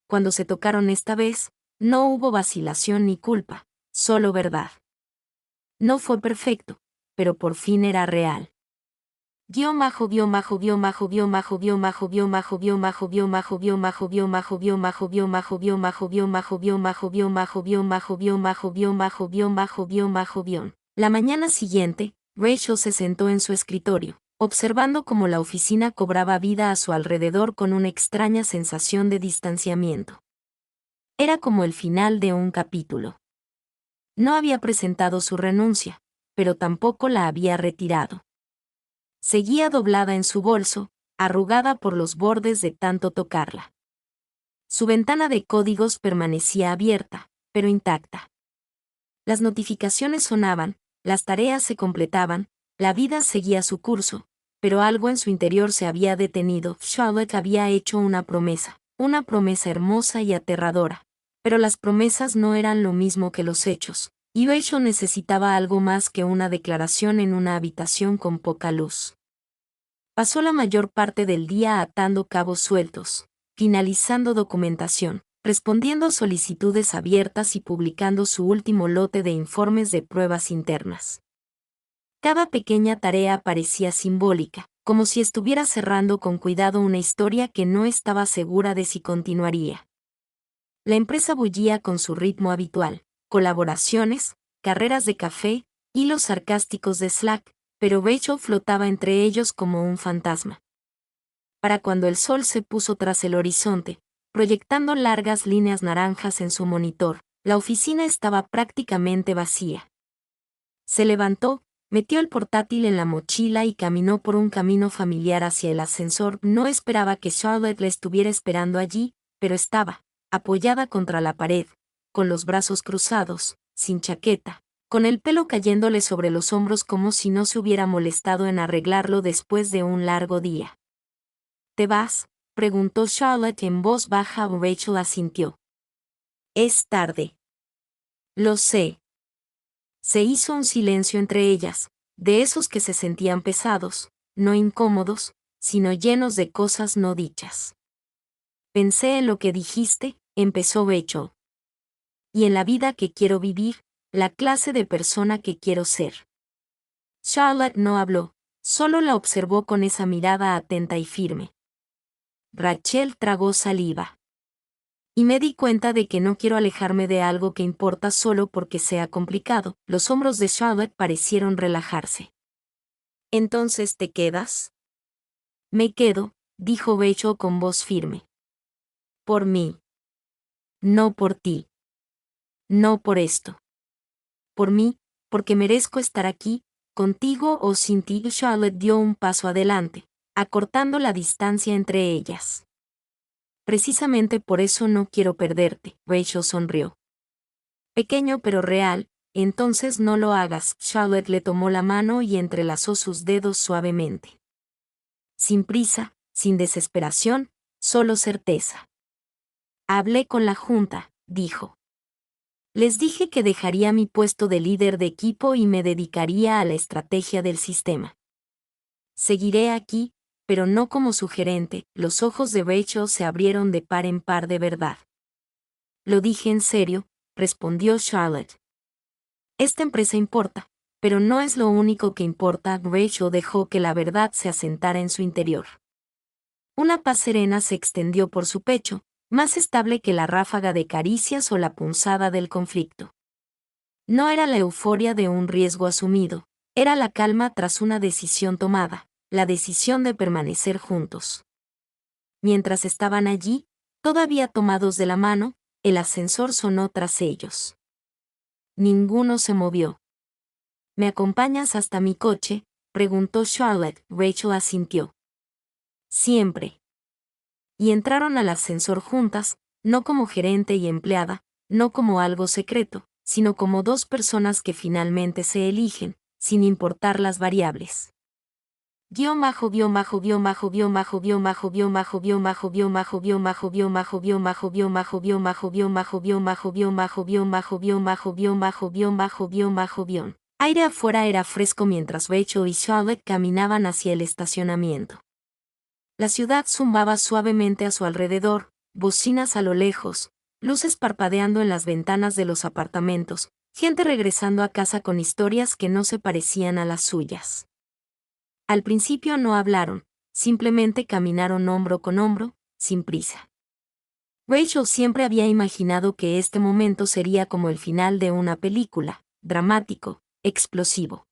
Cuando se tocaron esta vez, no hubo vacilación ni culpa, solo verdad. No fue perfecto, pero por fin era real. La mañana siguiente, Rachel se sentó en su escritorio, observando cómo la oficina cobraba vida a su alrededor con una extraña sensación de distanciamiento. Era como el final de un capítulo. No había presentado su renuncia, pero tampoco la había retirado. Seguía doblada en su bolso, arrugada por los bordes de tanto tocarla. Su ventana de códigos permanecía abierta, pero intacta. Las notificaciones sonaban, las tareas se completaban, la vida seguía su curso, pero algo en su interior se había detenido. Charlotte había hecho una promesa hermosa y aterradora, pero las promesas no eran lo mismo que los hechos, y Rachel necesitaba algo más que una declaración en una habitación con poca luz. Pasó la mayor parte del día atando cabos sueltos, finalizando documentación, respondiendo solicitudes abiertas y publicando su último lote de informes de pruebas internas. Cada pequeña tarea parecía simbólica, como si estuviera cerrando con cuidado una historia que no estaba segura de si continuaría. La empresa bullía con su ritmo habitual, colaboraciones, carreras de café, hilos sarcásticos de Slack, pero Rachel flotaba entre ellos como un fantasma. Para cuando el sol se puso tras el horizonte, proyectando largas líneas naranjas en su monitor, la oficina estaba prácticamente vacía. Se levantó, metió el portátil en la mochila y caminó por un camino familiar hacia el ascensor. No esperaba que Charlotte le estuviera esperando allí, pero estaba, apoyada contra la pared, con los brazos cruzados, sin chaqueta, con el pelo cayéndole sobre los hombros como si no se hubiera molestado en arreglarlo después de un largo día. ¿Te vas?, preguntó Charlotte en voz baja. Rachel asintió. Es tarde. Lo sé. Se hizo un silencio entre ellas, de esos que se sentían pesados, no incómodos, sino llenos de cosas no dichas. Pensé en lo que dijiste, empezó Rachel. Y en la vida que quiero vivir, la clase de persona que quiero ser. Charlotte no habló, solo la observó con esa mirada atenta y firme. Rachel tragó saliva. Y me di cuenta de que no quiero alejarme de algo que importa solo porque sea complicado. Los hombros de Charlotte parecieron relajarse. ¿Entonces te quedas? Me quedo, dijo Rachel con voz firme. Por mí. No por ti. No por esto. Por mí, porque merezco estar aquí, contigo o sin ti. Charlotte dio un paso adelante, acortando la distancia entre ellas. Precisamente por eso no quiero perderte, Rachel sonrió. Pequeño pero real, entonces no lo hagas. Charlotte le tomó la mano y entrelazó sus dedos suavemente. Sin prisa, sin desesperación, solo certeza. Hablé con la junta, dijo. Les dije que dejaría mi puesto de líder de equipo y me dedicaría a la estrategia del sistema. Seguiré aquí, pero no como su gerente. Los ojos de Rachel se abrieron de par en par de verdad. Lo dije en serio, respondió Charlotte. Esta empresa importa, pero no es lo único que importa. Rachel dejó que la verdad se asentara en su interior. Una paz serena se extendió por su pecho, más estable que la ráfaga de caricias o la punzada del conflicto. No era la euforia de un riesgo asumido, era la calma tras una decisión tomada, la decisión de permanecer juntos. Mientras estaban allí, todavía tomados de la mano, el ascensor sonó tras ellos. Ninguno se movió. ¿Me acompañas hasta mi coche?, preguntó Charlotte. Rachel asintió. Siempre. Y entraron al ascensor juntas, no como gerente y empleada, no como algo secreto, sino como dos personas que finalmente se eligen, sin importar las variables. Aire afuera era fresco mientras Rachel y Charlotte caminaban hacia el estacionamiento. La ciudad zumbaba suavemente a su alrededor, bocinas a lo lejos, luces parpadeando en las ventanas de los apartamentos, gente regresando a casa con historias que no se parecían a las suyas. Al principio no hablaron, simplemente caminaron hombro con hombro, sin prisa. Rachel siempre había imaginado que este momento sería como el final de una película, dramático, explosivo.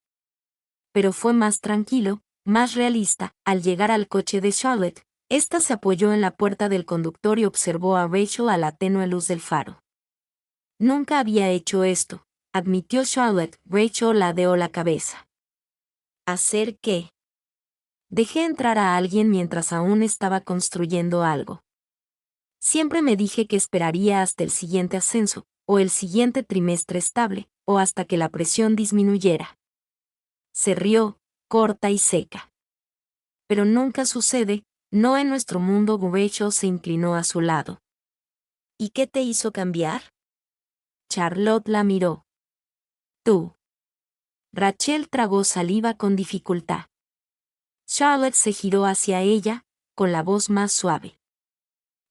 Pero fue más tranquilo, más realista. Al llegar al coche de Charlotte, ésta se apoyó en la puerta del conductor y observó a Rachel a la tenue luz del faro. Nunca había hecho esto, admitió Charlotte. Rachel ladeó la cabeza. ¿Hacer qué? Dejé entrar a alguien mientras aún estaba construyendo algo. Siempre me dije que esperaría hasta el siguiente ascenso, o el siguiente trimestre estable, o hasta que la presión disminuyera. Se rió, corta y seca. Pero nunca sucede, no en nuestro mundo. Rachel se inclinó a su lado. ¿Y qué te hizo cambiar? Charlotte la miró. Tú. Rachel tragó saliva con dificultad. Charlotte se giró hacia ella, con la voz más suave.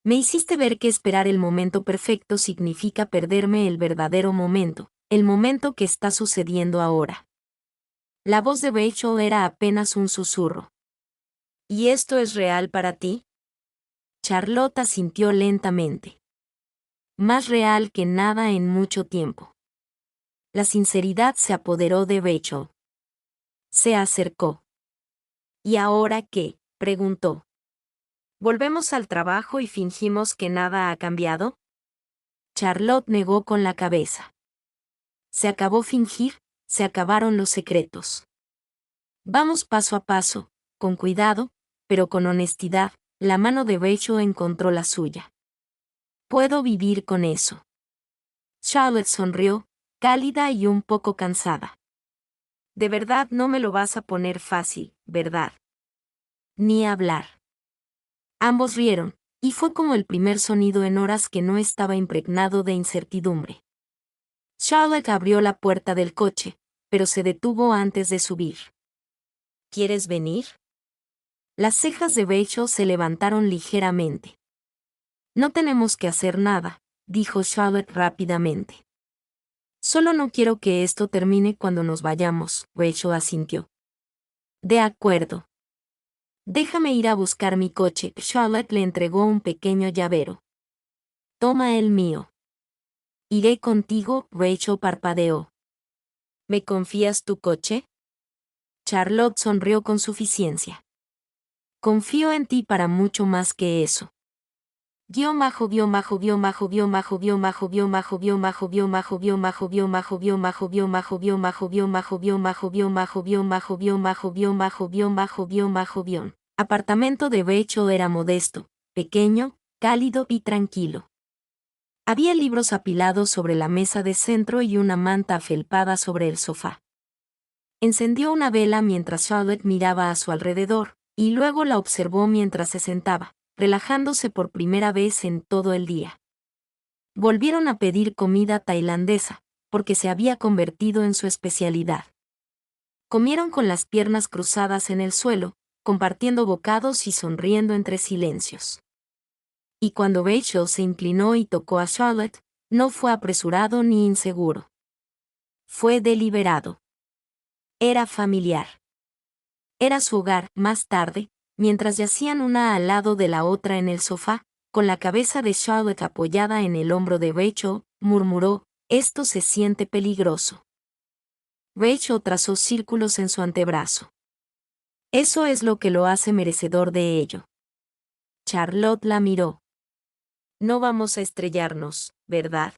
Me hiciste ver que esperar el momento perfecto significa perderme el verdadero momento, el momento que está sucediendo ahora. La voz de Rachel era apenas un susurro. ¿Y esto es real para ti? Charlotte asintió lentamente. Más real que nada en mucho tiempo. La sinceridad se apoderó de Rachel. Se acercó. ¿Y ahora qué?, preguntó. ¿Volvemos al trabajo y fingimos que nada ha cambiado? Charlotte negó con la cabeza. Se acabó fingir, se acabaron los secretos. Vamos paso a paso, con cuidado, pero con honestidad. La mano de Rachel encontró la suya. Puedo vivir con eso. Charlotte sonrió, cálida y un poco cansada. De verdad no me lo vas a poner fácil, ¿verdad? Ni hablar. Ambos rieron, y fue como el primer sonido en horas que no estaba impregnado de incertidumbre. Charlotte abrió la puerta del coche, pero se detuvo antes de subir. ¿Quieres venir? Las cejas de Rachel se levantaron ligeramente. No tenemos que hacer nada, dijo Charlotte rápidamente. Solo no quiero que esto termine cuando nos vayamos. Rachel asintió. De acuerdo. Déjame ir a buscar mi coche. Charlotte le entregó un pequeño llavero. Toma el mío. Iré contigo. Rachel parpadeó. ¿Me confías tu coche? Charlotte sonrió con suficiencia. Confío en ti para mucho más que eso. Apartamento de Rachel era modesto, pequeño, cálido y tranquilo. Había libros apilados sobre la mesa de centro y una manta afelpada sobre el sofá. Encendió una vela mientras Charlotte miraba a su alrededor, y luego la observó mientras se sentaba, relajándose por primera vez en todo el día. Volvieron a pedir comida tailandesa, porque se había convertido en su especialidad. Comieron con las piernas cruzadas en el suelo, compartiendo bocados y sonriendo entre silencios. Y cuando Rachel se inclinó y tocó a Charlotte, no fue apresurado ni inseguro. Fue deliberado. Era familiar. Era su hogar. Más tarde, mientras yacían una al lado de la otra en el sofá, con la cabeza de Charlotte apoyada en el hombro de Rachel, murmuró, «Esto se siente peligroso». Rachel trazó círculos en su antebrazo. «Eso es lo que lo hace merecedor de ello». Charlotte la miró. «No vamos a estrellarnos, ¿verdad?».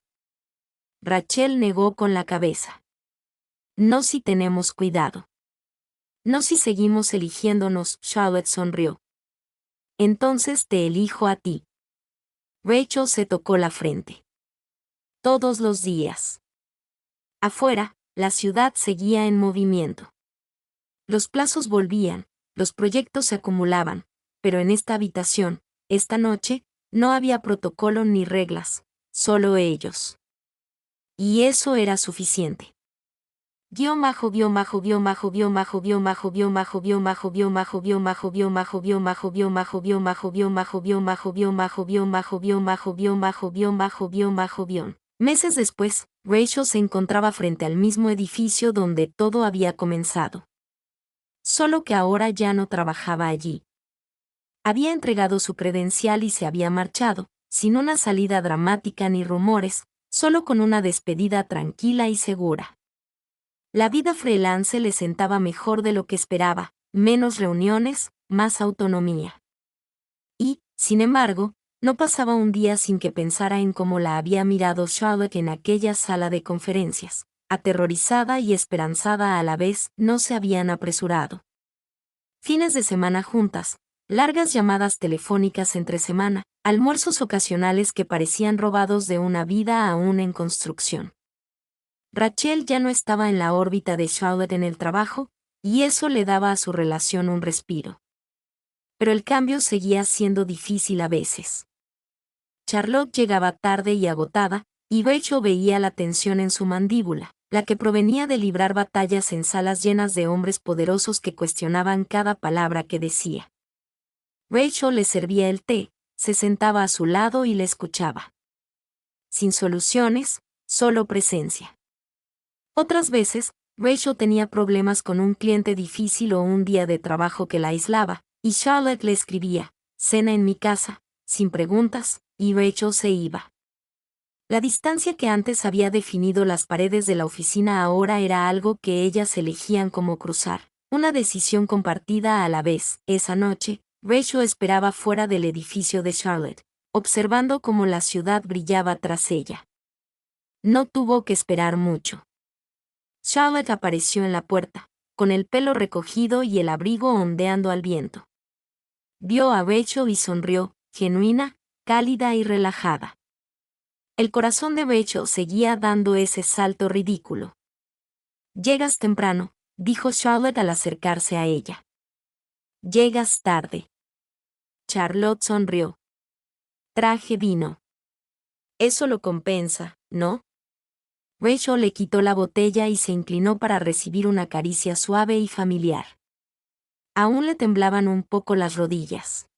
Rachel negó con la cabeza. «No si tenemos cuidado». «No si seguimos eligiéndonos», Charlotte sonrió. «Entonces te elijo a ti». Rachel se tocó la frente. Todos los días. Afuera, la ciudad seguía en movimiento. Los plazos volvían, los proyectos se acumulaban, pero en esta habitación, esta noche, no había protocolo ni reglas, solo ellos. Y eso era suficiente. Meses después, Rachel se encontraba frente al mismo edificio donde todo había comenzado. Solo que ahora ya no trabajaba allí. Había entregado su credencial y se había marchado, sin una salida dramática ni rumores, solo con una despedida tranquila y segura. La vida freelance le sentaba mejor de lo que esperaba, menos reuniones, más autonomía. Y, sin embargo, no pasaba un día sin que pensara en cómo la había mirado Charlotte en aquella sala de conferencias. Aterrorizada y esperanzada a la vez, no se habían apresurado. Fines de semana juntas, largas llamadas telefónicas entre semana, almuerzos ocasionales que parecían robados de una vida aún en construcción. Rachel ya no estaba en la órbita de Charlotte en el trabajo, y eso le daba a su relación un respiro. Pero el cambio seguía siendo difícil a veces. Charlotte llegaba tarde y agotada, y Rachel veía la tensión en su mandíbula, la que provenía de librar batallas en salas llenas de hombres poderosos que cuestionaban cada palabra que decía. Rachel le servía el té, se sentaba a su lado y le escuchaba. Sin soluciones, solo presencia. Otras veces, Rachel tenía problemas con un cliente difícil o un día de trabajo que la aislaba, y Charlotte le escribía, «Cena en mi casa», sin preguntas, y Rachel se iba. La distancia que antes había definido las paredes de la oficina ahora era algo que ellas elegían como cruzar, una decisión compartida a la vez. Esa noche, Rachel esperaba fuera del edificio de Charlotte, observando cómo la ciudad brillaba tras ella. No tuvo que esperar mucho. Charlotte apareció en la puerta, con el pelo recogido y el abrigo ondeando al viento. Vio a Rachel y sonrió, genuina, cálida y relajada. El corazón de Rachel seguía dando ese salto ridículo. «Llegas temprano», dijo Charlotte al acercarse a ella. «Llegas tarde». Charlotte sonrió. «Traje vino». «Eso lo compensa, ¿no?». Rachel le quitó la botella y se inclinó para recibir una caricia suave y familiar. Aún le temblaban un poco las rodillas.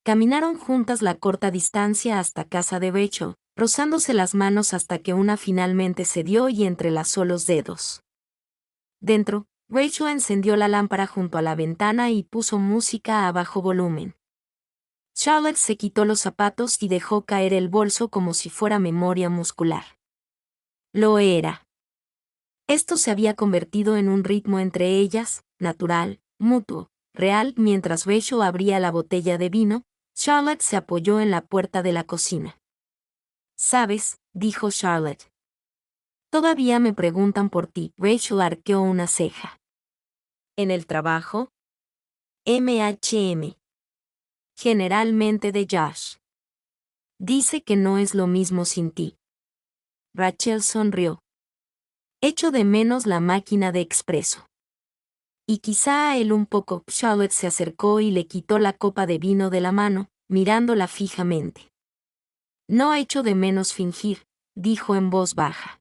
Caminaron juntas la corta distancia hasta casa de Rachel, rozándose las manos hasta que una finalmente cedió y entrelazó los dedos. Dentro, Rachel encendió la lámpara junto a la ventana y puso música a bajo volumen. Charlotte se quitó los zapatos y dejó caer el bolso como si fuera memoria muscular. Lo era. Esto se había convertido en un ritmo entre ellas, natural, mutuo, real. Mientras Rachel abría la botella de vino, Charlotte se apoyó en la puerta de la cocina. «¿Sabes?», dijo Charlotte. «Todavía me preguntan por ti». Rachel arqueó una ceja. «¿En el trabajo?». MHM. Generalmente de Josh. Dice que no es lo mismo sin ti. Rachel sonrió. Echo de menos la máquina de expreso. Y quizá a él un poco. Charlotte se acercó y le quitó la copa de vino de la mano, mirándola fijamente. No echo de menos fingir, dijo en voz baja.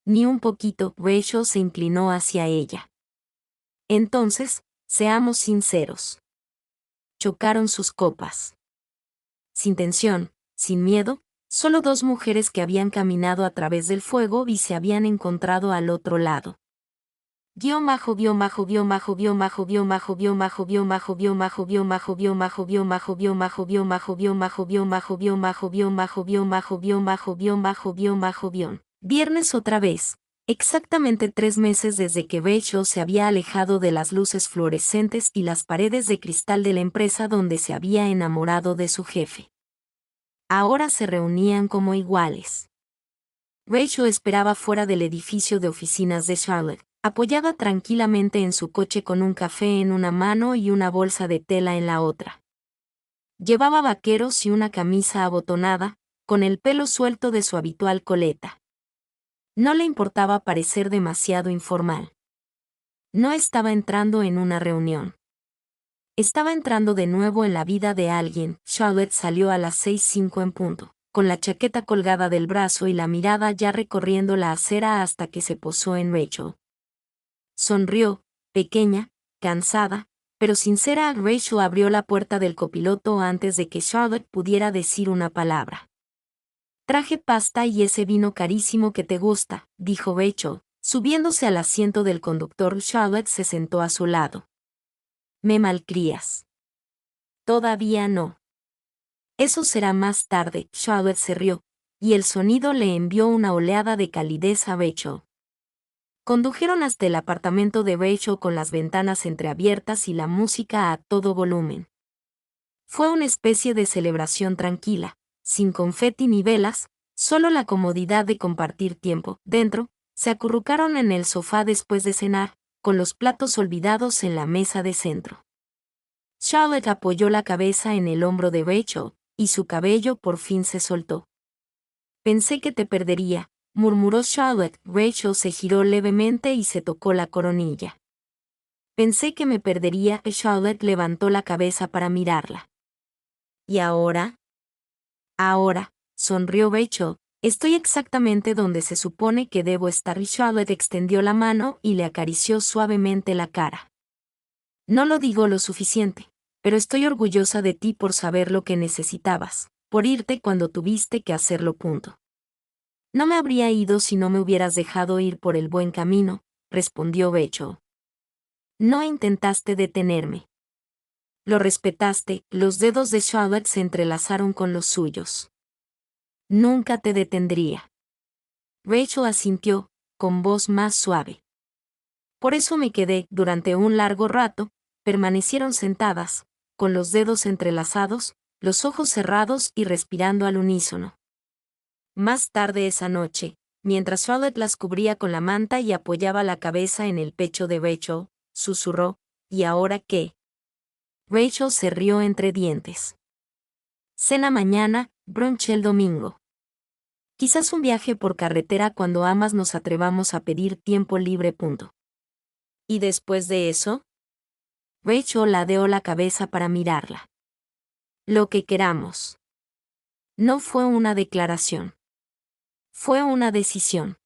Ni un poquito. Rachel se inclinó hacia ella. Entonces, seamos sinceros. Chocaron sus copas. Sin tensión, sin miedo, solo dos mujeres que habían caminado a través del fuego y se habían encontrado al otro lado. Viernes otra vez, exactamente 3 meses desde que Rachel se había alejado de las luces fluorescentes y las paredes de cristal de la empresa donde se había enamorado de su jefe. Ahora se reunían como iguales. Rachel esperaba fuera del edificio de oficinas de Charlotte, apoyada tranquilamente en su coche con un café en una mano y una bolsa de tela en la otra. Llevaba vaqueros y una camisa abotonada, con el pelo suelto de su habitual coleta. No le importaba parecer demasiado informal. No estaba entrando en una reunión. Estaba entrando de nuevo en la vida de alguien. Charlotte salió a las 6:05 en punto, con la chaqueta colgada del brazo y la mirada ya recorriendo la acera hasta que se posó en Rachel. Sonrió, pequeña, cansada, pero sincera. Rachel abrió la puerta del copiloto antes de que Charlotte pudiera decir una palabra. Traje pasta y ese vino carísimo que te gusta, dijo Rachel, subiéndose al asiento del conductor. Charlotte se sentó a su lado. Me malcrías. Todavía no. Eso será más tarde. Charlotte se rió, y el sonido le envió una oleada de calidez a Rachel. Condujeron hasta el apartamento de Rachel con las ventanas entreabiertas y la música a todo volumen. Fue una especie de celebración tranquila, sin confeti ni velas, solo la comodidad de compartir tiempo. Dentro, se acurrucaron en el sofá después de cenar, con los platos olvidados en la mesa de centro. Charlotte apoyó la cabeza en el hombro de Rachel, y su cabello por fin se soltó. Pensé que te perdería, murmuró Charlotte. Rachel se giró levemente y se tocó la coronilla. Pensé que me perdería. Charlotte levantó la cabeza para mirarla. ¿Y ahora? Ahora, sonrió Rachel, estoy exactamente donde se supone que debo estar. Charlotte extendió la mano y le acarició suavemente la cara. No lo digo lo suficiente, pero estoy orgullosa de ti por saber lo que necesitabas, por irte cuando tuviste que hacerlo. No me habría ido si no me hubieras dejado ir por el buen camino, respondió Rachel. No intentaste detenerme. Lo respetaste. Los dedos de Charlotte se entrelazaron con los suyos. Nunca te detendría. Rachel asintió, con voz más suave. Por eso me quedé. Durante un largo rato, permanecieron sentadas, con los dedos entrelazados, los ojos cerrados y respirando al unísono. Más tarde esa noche, mientras Charlotte las cubría con la manta y apoyaba la cabeza en el pecho de Rachel, susurró, ¿y ahora qué? Rachel se rió entre dientes. Cena mañana, brunch el domingo. Quizás un viaje por carretera cuando ambas nos atrevamos a pedir tiempo libre. ¿Y después de eso? Rachel ladeó la cabeza para mirarla. Lo que queramos. No fue una declaración. Fue una decisión.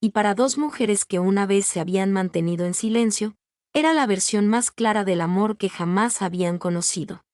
Y para dos mujeres que una vez se habían mantenido en silencio, era la versión más clara del amor que jamás habían conocido.